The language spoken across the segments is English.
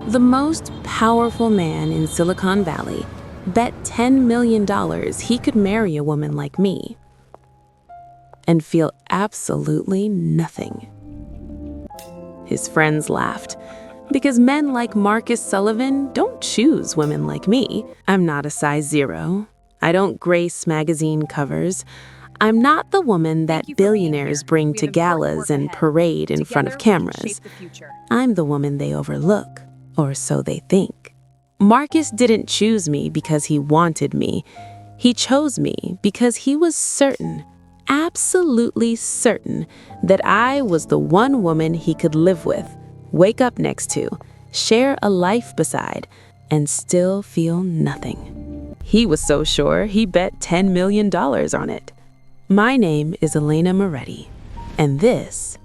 The most powerful man in Silicon Valley bet $10 million he could marry a woman like me and feel absolutely nothing. His friends laughed, because men like Marcus Sullivan don't choose women like me. I'm not a size 0. I don't grace magazine covers. I'm not the woman that billionaires bring to galas and parade in front of cameras. I'm the woman they overlook, or so they think. Marcus didn't choose me because he wanted me. He chose me because he was certain, absolutely certain, that I was the one woman he could live with, wake up next to, share a life beside, and still feel nothing. He was so sure he bet $10 million on it. My name is Elena Moretti, and this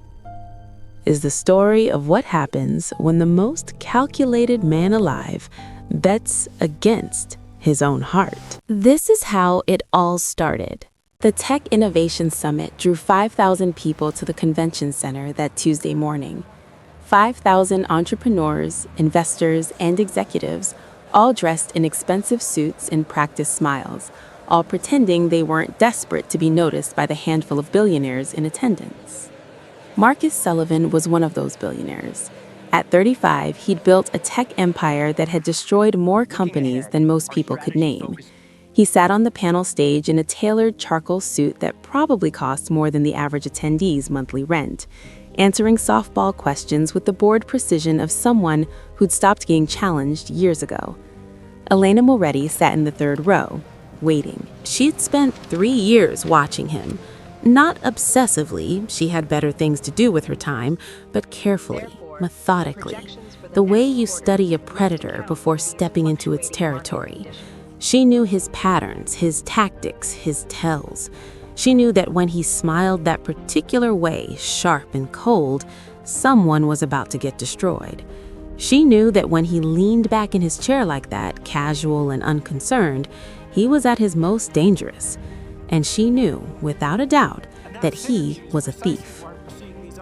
is the story of what happens when the most calculated man alive bets against his own heart. This is how it all started. The Tech Innovation Summit drew 5,000 people to the convention center that Tuesday morning. 5,000 entrepreneurs, investors, and executives, all dressed in expensive suits and practiced smiles, all pretending they weren't desperate to be noticed by the handful of billionaires in attendance. Marcus Sullivan was one of those billionaires. At 35, he'd built a tech empire that had destroyed more companies than most people could name. He sat on the panel stage in a tailored charcoal suit that probably cost more than the average attendee's monthly rent, answering softball questions with the bored precision of someone who'd stopped getting challenged years ago. Elena Moretti sat in the third row, waiting. She'd spent 3 years watching him. Not obsessively, she had better things to do with her time, but carefully, methodically, the way you study a predator before stepping into its territory. She knew his patterns, his tactics, his tells. She knew that when he smiled that particular way, sharp and cold, someone was about to get destroyed. She knew that when he leaned back in his chair like that, casual and unconcerned, he was at his most dangerous. And she knew, without a doubt, that he was a thief.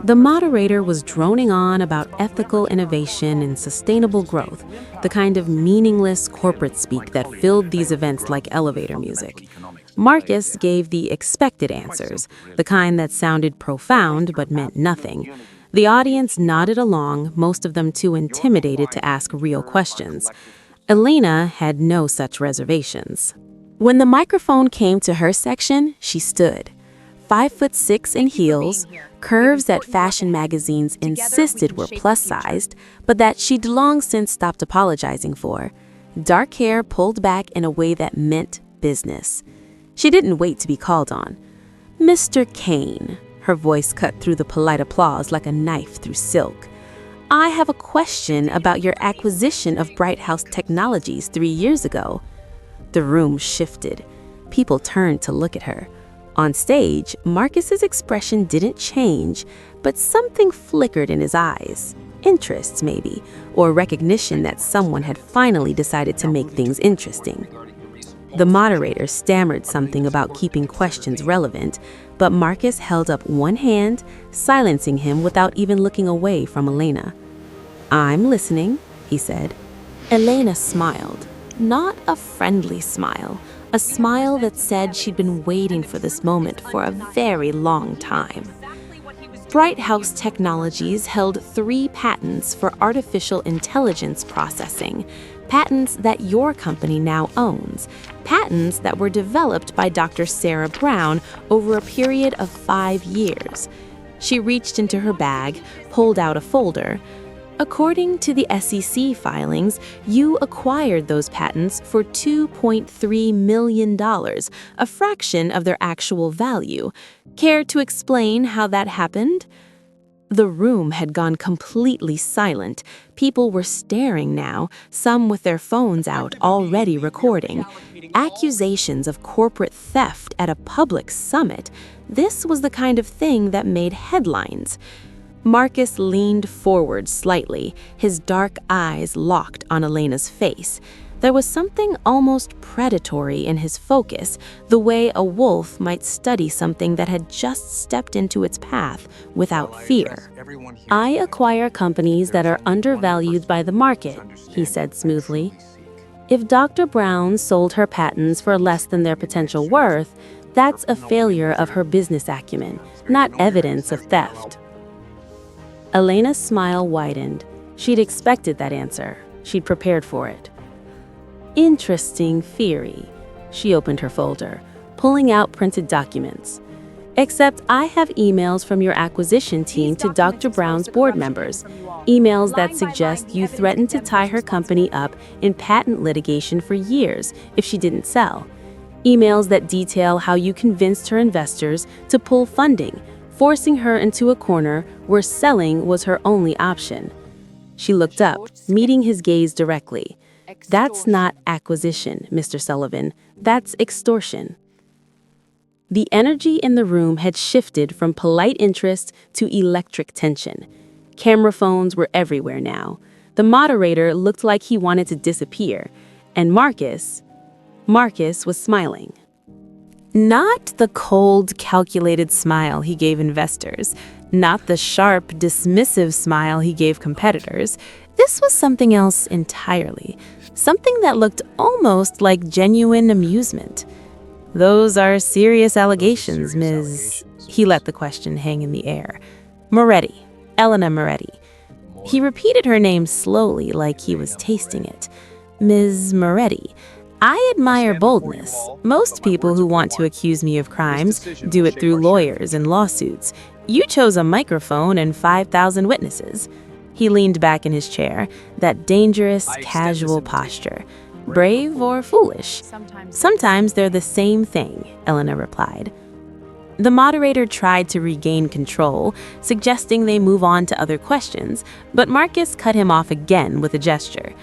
The moderator was droning on about ethical innovation and sustainable growth, the kind of meaningless corporate speak that filled these events like elevator music. Marcus gave the expected answers, the kind that sounded profound but meant nothing. The audience nodded along, most of them too intimidated to ask real questions. Elena had no such reservations. When the microphone came to her section, she stood. 5'6" in heels, curves that fashion magazines insisted were plus-sized, but that she'd long since stopped apologizing for. Dark hair pulled back in a way that meant business. She didn't wait to be called on. "Mr. Kane," her voice cut through the polite applause like a knife through silk. "I have a question about your acquisition of Bright House Technologies 3 years ago." The room shifted. People turned to look at her. On stage, Marcus's expression didn't change, but something flickered in his eyes. Interest, maybe, or recognition that someone had finally decided to make things interesting. The moderator stammered something about keeping questions relevant, but Marcus held up one hand, silencing him without even looking away from Elena. "I'm listening," he said. Elena smiled. Not a friendly smile, a smile that said she'd been waiting for this moment for a very long time. Bright House Technologies held 3 patents for artificial intelligence processing, patents that your company now owns, patents that were developed by Dr. Sarah Brown over a period of 5 years. She reached into her bag, pulled out a folder. According to the SEC filings, you acquired those patents for $2.3 million, a fraction of their actual value. Care to explain how that happened? The room had gone completely silent. People were staring now, some with their phones out, already recording. Accusations of corporate theft at a public summit. This was the kind of thing that made headlines. Marcus leaned forward slightly, his dark eyes locked on Elena's face. There was something almost predatory in his focus, the way a wolf might study something that had just stepped into its path without fear. "I acquire companies that are undervalued by the market," he said smoothly. "If Dr. Brown sold her patents for less than their potential worth, that's a failure of her business acumen, not evidence of theft." Elena's smile widened. She'd expected that answer. She'd prepared for it. "Interesting theory." She opened her folder, pulling out printed documents. "Except I have emails from your acquisition team to Dr. Brown's board members, emails that suggest you threatened to tie her company up in patent litigation for years if she didn't sell. Emails that detail how you convinced her investors to pull funding, forcing her into a corner where selling was her only option." She looked up, meeting his gaze directly. "That's not acquisition, Mr. Sullivan. That's extortion." The energy in the room had shifted from polite interest to electric tension. Camera phones were everywhere now. The moderator looked like he wanted to disappear, and Marcus was smiling. Not the cold, calculated smile he gave investors, not the sharp, dismissive smile he gave competitors. This was something else entirely, something that looked almost like genuine amusement. "Those are serious allegations, Ms." He let the question hang in the air. "Moretti, Elena Moretti." He repeated her name slowly, like he was tasting it. "Ms. Moretti. I admire boldness. Most people who want to accuse me of crimes do it through lawyers and lawsuits. You chose a microphone and 5,000 witnesses." He leaned back in his chair, that dangerous, casual posture. "Brave or foolish? Sometimes they're the same thing," Elena replied. The moderator tried to regain control, suggesting they move on to other questions, but Marcus cut him off again with a gesture.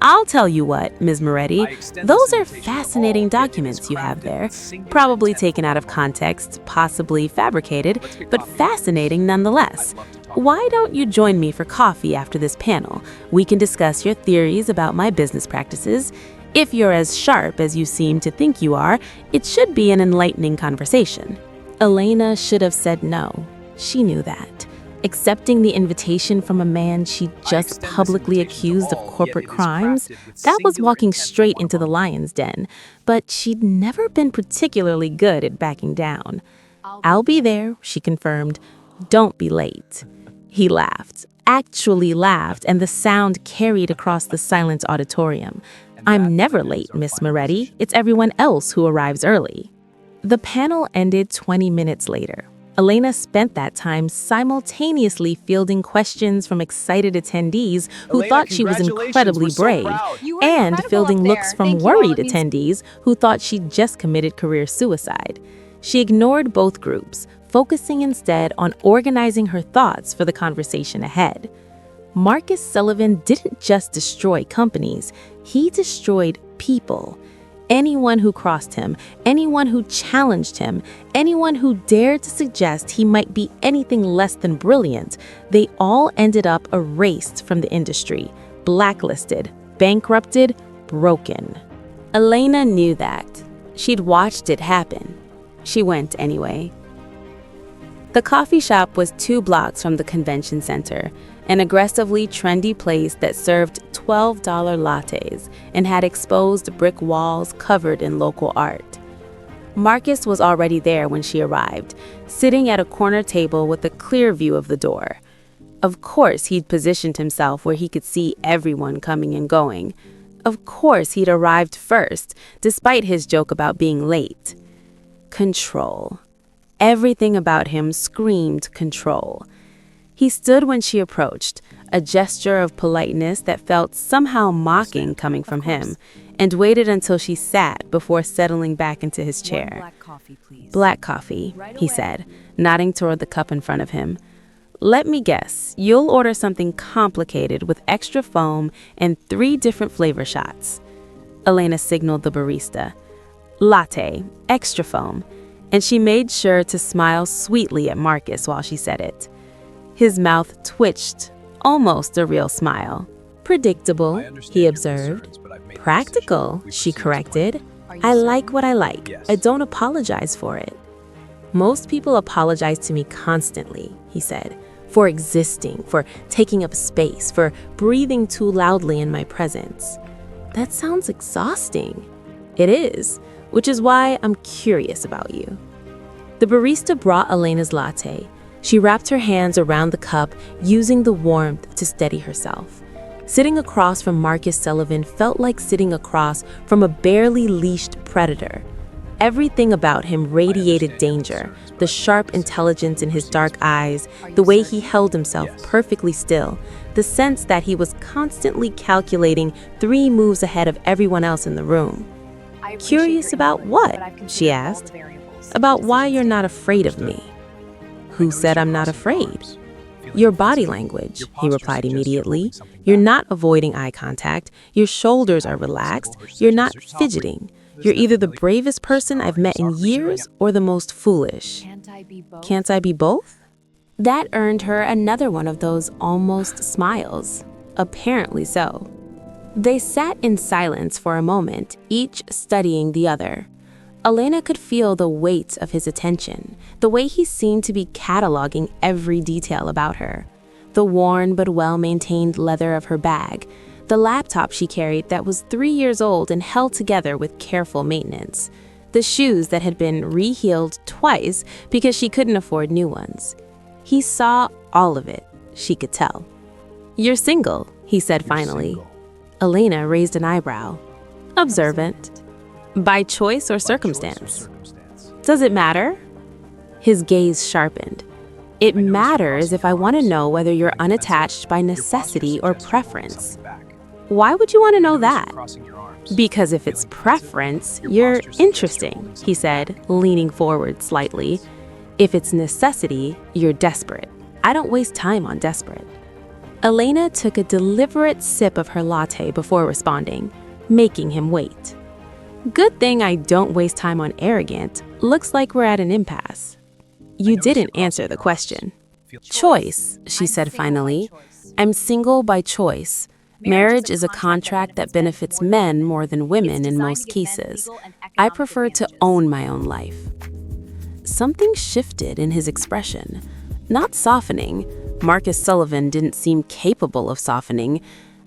"I'll tell you what, Ms. Moretti, those are fascinating documents you have there, probably taken out of context, possibly fabricated, but fascinating nonetheless. Why don't you join me for coffee after this panel? We can discuss your theories about my business practices. If you're as sharp as you seem to think you are, it should be an enlightening conversation." Elena should have said no. She knew that. Accepting the invitation from a man she'd just publicly accused of corporate crimes, that was walking straight into the lion's den. But she'd never been particularly good at backing down. "I'll be there," she confirmed. "Don't be late." He laughed, actually laughed, and the sound carried across the silent auditorium. "I'm never late, Miss Moretti. It's everyone else who arrives early." The panel ended 20 minutes later. Elena spent that time simultaneously fielding questions from excited attendees who thought she was incredibly brave, and fielding looks from worried attendees who thought she'd just committed career suicide. She ignored both groups, focusing instead on organizing her thoughts for the conversation ahead. Marcus Sullivan didn't just destroy companies, he destroyed people. Anyone who crossed him, anyone who challenged him, anyone who dared to suggest he might be anything less than brilliant, they all ended up erased from the industry, blacklisted, bankrupted, broken. Elena knew that. She'd watched it happen. She went anyway. The coffee shop was 2 blocks from the convention center, an aggressively trendy place that served $12 lattes and had exposed brick walls covered in local art. Marcus was already there when she arrived, sitting at a corner table with a clear view of the door. Of course, he'd positioned himself where he could see everyone coming and going. Of course, he'd arrived first, despite his joke about being late. Control. Everything about him screamed control. He stood when she approached, a gesture of politeness that felt somehow mocking coming from him, and waited until she sat before settling back into his chair. "Black coffee, please." "Black coffee," he said, nodding toward the cup in front of him. "Let me guess, you'll order something complicated with extra foam and 3 different flavor shots." Elena signaled the barista. "Latte, extra foam," and she made sure to smile sweetly at Marcus while she said it. His mouth twitched, almost a real smile. Predictable, he observed. Practical, she corrected. I like what I like. I don't apologize for it. Most people apologize to me constantly, he said, for existing, for taking up space, for breathing too loudly in my presence. That sounds exhausting. It is, which is why I'm curious about you. The barista brought Elena's latte. She wrapped her hands around the cup, using the warmth to steady herself. Sitting across from Marcus Sullivan felt like sitting across from a barely leashed predator. Everything about him radiated danger, the sharp intelligence in his dark eyes, the way he held himself perfectly still, the sense that he was constantly calculating 3 moves ahead of everyone else in the room. Curious about what? She asked. About why you're not afraid of me. Who said I'm not afraid? Your body language, he replied immediately. You're not avoiding eye contact. Your shoulders are relaxed. You're not fidgeting. You're either the bravest person I've met in years or the most foolish. Can't I be both? That earned her another one of those almost smiles. Apparently so. They sat in silence for a moment, each studying the other. Elena could feel the weight of his attention, the way he seemed to be cataloging every detail about her. The worn but well-maintained leather of her bag, the laptop she carried that was 3 years old and held together with careful maintenance, the shoes that had been re-heeled twice because she couldn't afford new ones. He saw all of it, she could tell. You're single, he said finally. Elena raised an eyebrow. Observant. By choice or circumstance? Does it matter? His gaze sharpened. It matters if I want to know whether you're unattached by necessity or preference. Why would you want to know that? Because if it's preference, you're interesting, he said, leaning forward slightly. If it's necessity, you're desperate. I don't waste time on desperate. Elena took a deliberate sip of her latte before responding, making him wait. Good thing I don't waste time on arrogant. Looks like we're at an impasse. You didn't answer the question. Choice, she said finally. I'm single by choice. Marriage is a contract that benefits men more than women in most cases. I prefer to own my own life. Something shifted in his expression. Not softening. Marcus Sullivan didn't seem capable of softening,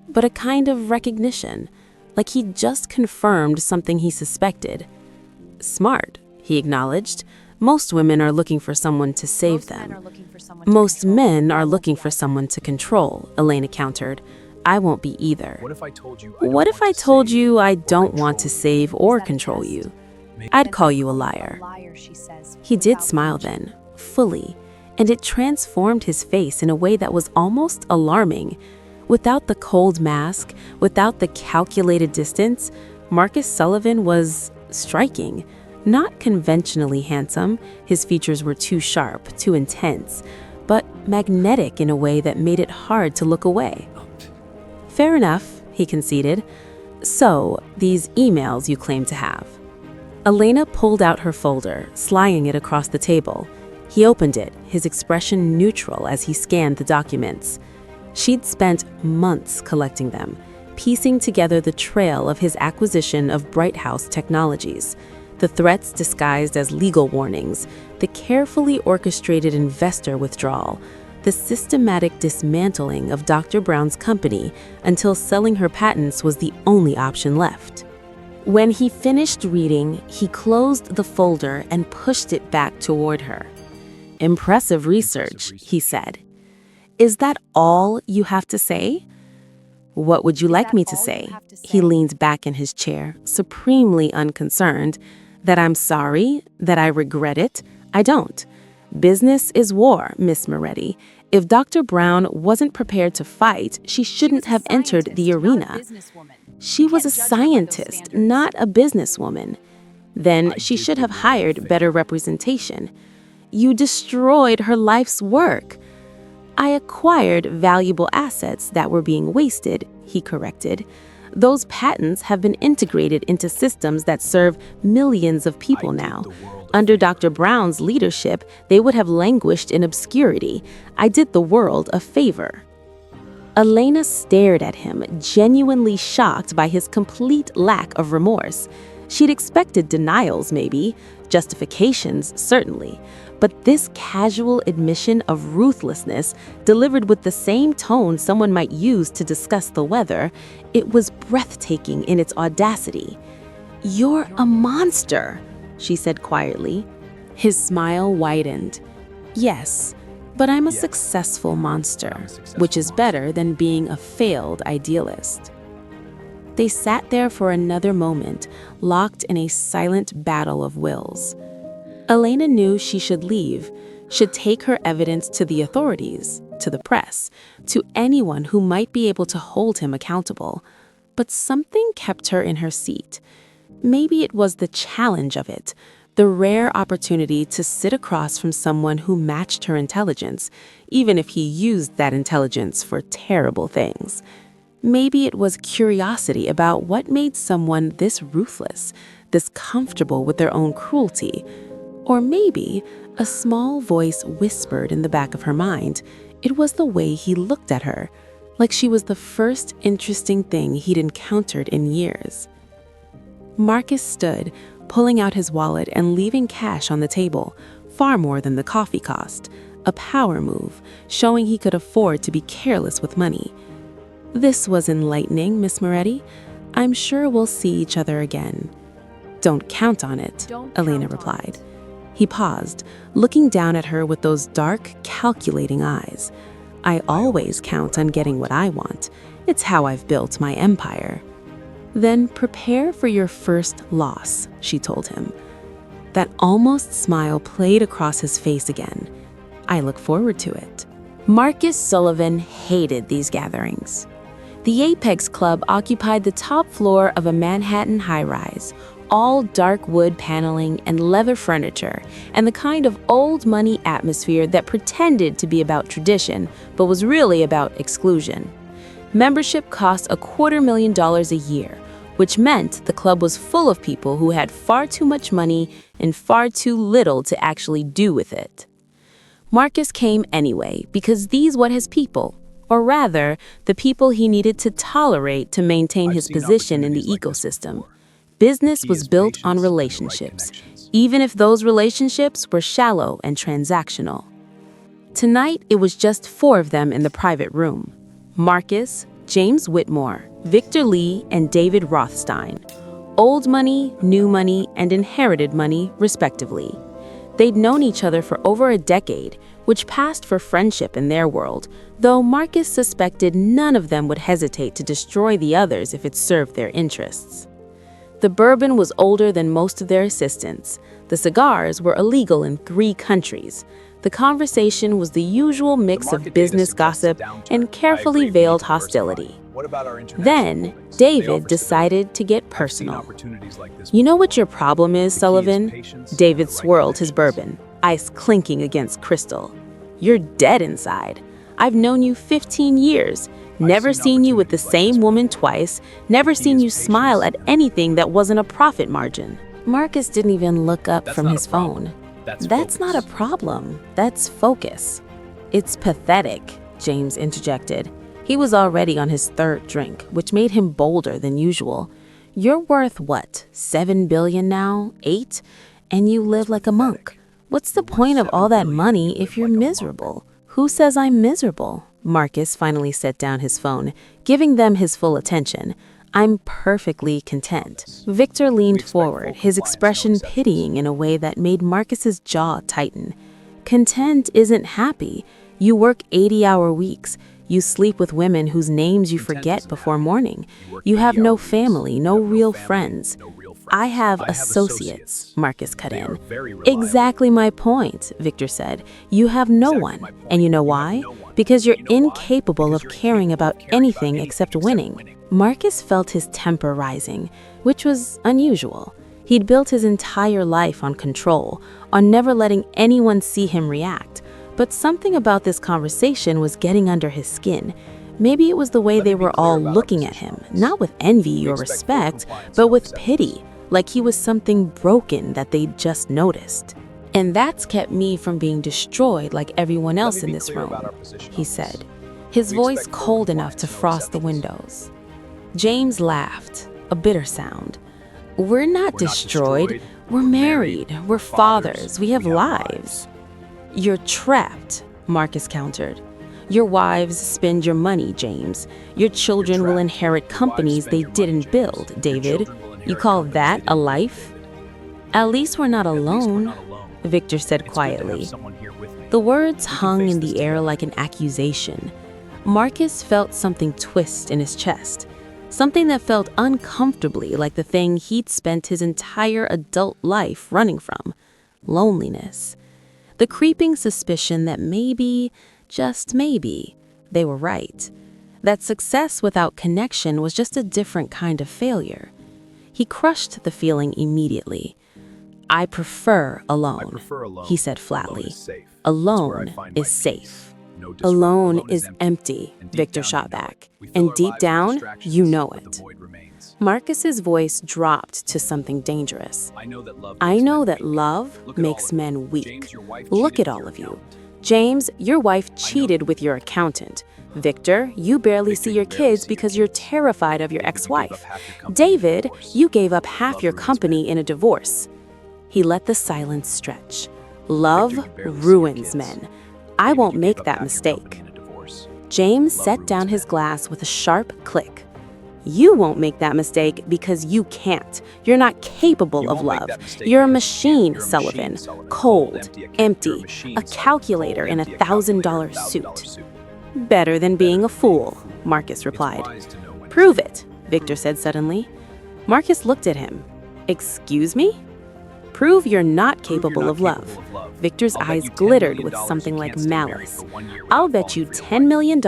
but a kind of recognition. Like he'd just confirmed something he suspected. Smart, he acknowledged. Most women are looking for someone to save them. Most men are looking for someone to control, Elena countered. I won't be either. What if I told you I don't want to save or control you? I'd call you a liar. He did smile then, fully, and it transformed his face in a way that was almost alarming. Without the cold mask, without the calculated distance, Marcus Sullivan was striking. Not conventionally handsome, his features were too sharp, too intense, but magnetic in a way that made it hard to look away. Fair enough, he conceded. So, these emails you claim to have. Elena pulled out her folder, sliding it across the table. He opened it, his expression neutral as he scanned the documents. She'd spent months collecting them, piecing together the trail of his acquisition of Bright House Technologies, the threats disguised as legal warnings, the carefully orchestrated investor withdrawal, the systematic dismantling of Dr. Brown's company until selling her patents was the only option left. When he finished reading, he closed the folder and pushed it back toward her. Impressive research, he said. Is that all you have to say? What would you like me to say? He leaned back in his chair, supremely unconcerned. That I'm sorry, that I regret it? I don't. Business is war, Miss Moretti. If Dr. Brown wasn't prepared to fight, she shouldn't have entered the arena. She was a scientist, not a businesswoman. Then she should have hired better representation. You destroyed her life's work. I acquired valuable assets that were being wasted, he corrected. Those patents have been integrated into systems that serve millions of people now. Under Dr. Brown's leadership, they would have languished in obscurity. I did the world a favor. Elena stared at him, genuinely shocked by his complete lack of remorse. She'd expected denials, maybe, justifications, certainly, but this casual admission of ruthlessness, delivered with the same tone someone might use to discuss the weather, it was breathtaking in its audacity. "You're a monster," she said quietly. His smile widened. "Yes, but I'm a successful monster, which is better than being a failed idealist." They sat there for another moment, locked in a silent battle of wills. Elena knew she should leave, should take her evidence to the authorities, to the press, to anyone who might be able to hold him accountable. But something kept her in her seat. Maybe it was the challenge of it, the rare opportunity to sit across from someone who matched her intelligence, even if he used that intelligence for terrible things. Maybe it was curiosity about what made someone this ruthless, this comfortable with their own cruelty. Or maybe a small voice whispered in the back of her mind. It was the way he looked at her, like she was the first interesting thing he'd encountered in years. Marcus stood, pulling out his wallet and leaving cash on the table, far more than the coffee cost, a power move, showing he could afford to be careless with money. "This was enlightening, Miss Moretti. I'm sure we'll see each other again." "Don't count on it," Elena replied. He paused, looking down at her with those dark, calculating eyes. "I always count on getting what I want. It's how I've built my empire." "Then prepare for your first loss," she told him. That almost smile played across his face again. "I look forward to it." Marcus Sullivan hated these gatherings. The Apex Club occupied the top floor of a Manhattan high-rise, all dark wood paneling and leather furniture, and the kind of old money atmosphere that pretended to be about tradition, but was really about exclusion. Membership cost $250,000 a year, which meant the club was full of people who had far too much money and far too little to actually do with it. Marcus came anyway because these were his people, or rather, the people he needed to tolerate to maintain his position in the ecosystem. Business was built on relationships, even if those relationships were shallow and transactional. Tonight, it was just 4 of them in the private room: Marcus, James Whitmore, Victor Lee, and David Rothstein. Old money, new money, and inherited money, respectively. They'd known each other for over a decade, which passed for friendship in their world, though Marcus suspected none of them would hesitate to destroy the others if it served their interests. The bourbon was older than most of their assistants. The cigars were illegal in 3 countries. The conversation was the usual mix of business gossip and carefully veiled hostility. Then, David decided to get personal. "You know what your problem is, Sullivan?" David swirled his bourbon, ice clinking against crystal. "You're dead inside. I've known you 15 years, never seen you with the same woman twice, never seen you smile at anything that wasn't a profit margin." Marcus didn't even look up from his phone. "That's not a problem. That's focus." "It's pathetic," James interjected. He was already on his 3rd drink, which made him bolder than usual. "You're worth what, 7 billion now? 8? And you live like a monk. What's the point of all that money if you're miserable?" "Who says I'm miserable?" Marcus finally set down his phone, giving them his full attention. "I'm perfectly content." Victor leaned forward, his expression pitying in a way that made Marcus's jaw tighten. "Content isn't happy. You work 80-hour weeks. You sleep with women whose names you forget before morning. You have no family, no real friends." "I have associates," Marcus cut in. "Exactly my point," Victor said. "You have no one. And you know why? Because you're incapable of caring about anything except winning." Marcus felt his temper rising, which was unusual. He'd built his entire life on control, on never letting anyone see him react. But something about this conversation was getting under his skin. Maybe it was the way they were all looking at him, not with envy or respect, but with pity, like he was something broken that they'd just noticed. "And that's kept me from being destroyed like everyone else in this room," he said. his voice cold enough to frost the windows. James laughed, a bitter sound. We're not destroyed. We're married. We're fathers. We have lives. You're trapped, Marcus countered. Your wives spend your money, James. Your children will inherit companies they didn't build, David. You call that a life? At least we're not alone, Victor said quietly. The words hung in the air like an accusation. Marcus felt something twist in his chest, something that felt uncomfortably like the thing he'd spent his entire adult life running from: loneliness. The creeping suspicion that maybe, just maybe, they were right. That success without connection was just a different kind of failure. He crushed the feeling immediately. I prefer alone, he said flatly. Alone is safe. Alone is empty, Victor shot back. And deep down, you know it. Marcus's voice dropped to something dangerous. I know that love makes men weak. Look at all of you. James, your wife cheated with your accountant. Victor, you barely see your kids because you're terrified of your ex-wife. David, you gave up half your company in a divorce. He let the silence stretch. Love ruins men. I won't make that mistake. James set down his glass with a sharp click. You won't make that mistake because you can't. You're not capable of love. You're a machine, Sullivan. Cold, empty, a calculator in a $1,000 suit. Better than being a fool, Marcus replied. Prove it, Victor said suddenly. Marcus looked at him. Excuse me? Prove you're not capable of love. Victor's eyes glittered with something like malice. I'll bet you $10 million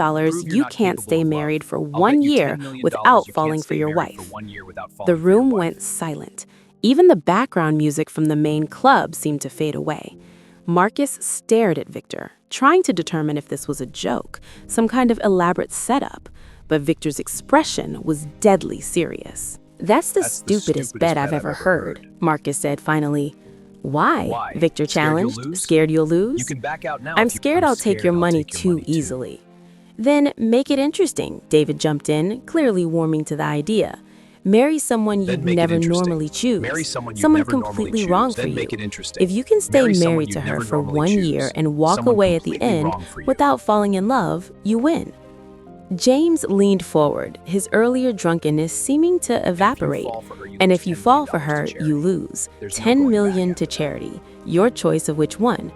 you can't stay married for 1 year without falling for your wife. The room went silent. Even the background music from the main club seemed to fade away. Marcus stared at Victor, trying to determine if this was a joke, some kind of elaborate setup. But Victor's expression was deadly serious. That's the stupidest bet I've ever heard, Marcus said finally. Why? Victor challenged. Scared you'll lose? I'm scared I'll take your money too easily. Then make it interesting, David jumped in, clearly warming to the idea. Marry someone you'd never normally choose. Someone completely wrong for you. If you can stay married to her for 1 year and walk away at the end without falling in love, you win. James leaned forward, his earlier drunkenness seeming to evaporate. And if you fall for her, you lose. $10 million to charity, your choice of which one.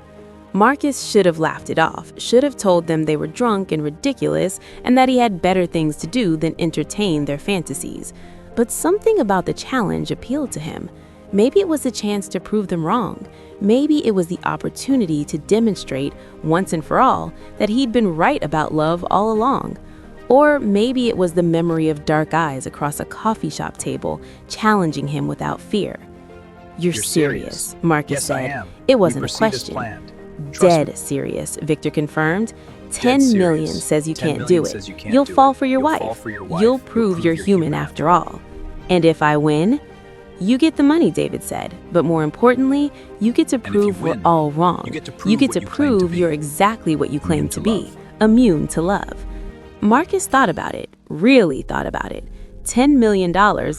Marcus should have laughed it off, should have told them they were drunk and ridiculous and that he had better things to do than entertain their fantasies. But something about the challenge appealed to him. Maybe it was a chance to prove them wrong. Maybe it was the opportunity to demonstrate, once and for all, that he'd been right about love all along. Or maybe it was the memory of dark eyes across a coffee shop table, challenging him without fear. You're serious, Marcus said. It wasn't a question. Dead serious, Victor confirmed. 10 million says you can't do it. You'll fall for your wife. You'll prove you're human after all. And if I win, you get the money, David said. But more importantly, you get to prove we're all wrong. You get to prove you're exactly what you claim to be, immune to love. Marcus thought about it, really thought about it. $10 million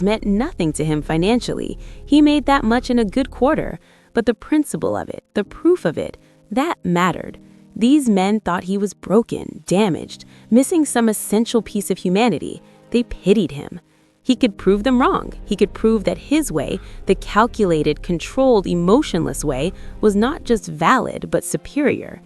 meant nothing to him financially. He made that much in a good quarter. But the principle of it, the proof of it, that mattered. These men thought he was broken, damaged, missing some essential piece of humanity. They pitied him. He could prove them wrong. He could prove that his way, the calculated, controlled, emotionless way, was not just valid, but superior.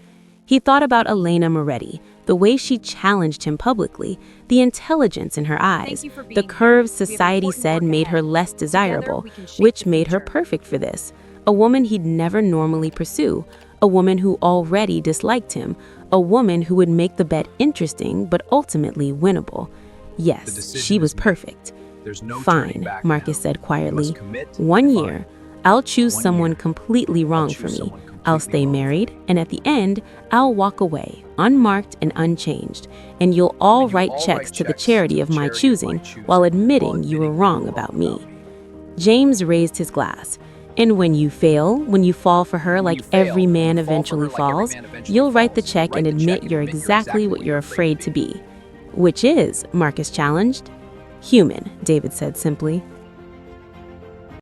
He thought about Elena Moretti, the way she challenged him publicly, the intelligence in her eyes, the curves society said made her less desirable, which made her perfect for this. A woman he'd never normally pursue, a woman who already disliked him, a woman who would make the bet interesting but ultimately winnable. Yes, she was perfect. Fine, Marcus said quietly. 1 year, I'll choose someone completely wrong for me. I'll stay married, and at the end, I'll walk away, unmarked and unchanged, and you'll all write checks to the charity of my choosing while admitting you were wrong about me. James raised his glass. And when you fail, when you fall for her like every man eventually falls, you'll write the check and admit you're exactly what you're afraid to be. Which is, Marcus challenged. Human, David said simply.